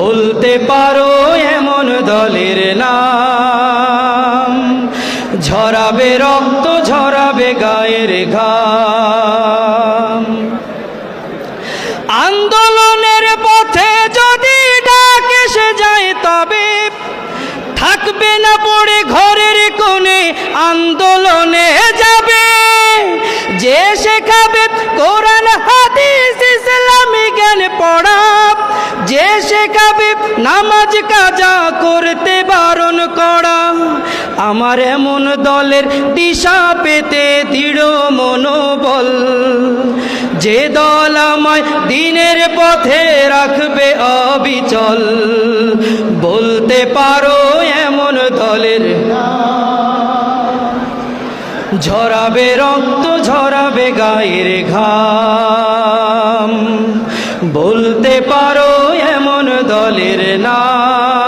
বলতে পারো এমন দলের নাম, ঝরাবে রক্ত ঝরাবে গায়ের ঘাম। আন্দোলনের পথে যদি ডাক এসে যায় তবে থাকবে না পড়ে ঘরের কোণে, আন্দোলনে যাবে যে শেখাবে কোরআন হাদিস ইসলামী জ্ঞান পড়া, যে শেখাবে নামাজ কাজা করতে বারণ করা। আমার এমন দলের দিশা পেতে দৃঢ় মনোবল, যে দল আমায় দিনের পথে রাখবে অবিচল। বলতে পারো এমন দলের ঝরাবে রক্ত ঝরাবে গায়ের ঘাম। বলতে পারো এমন দলের নাম।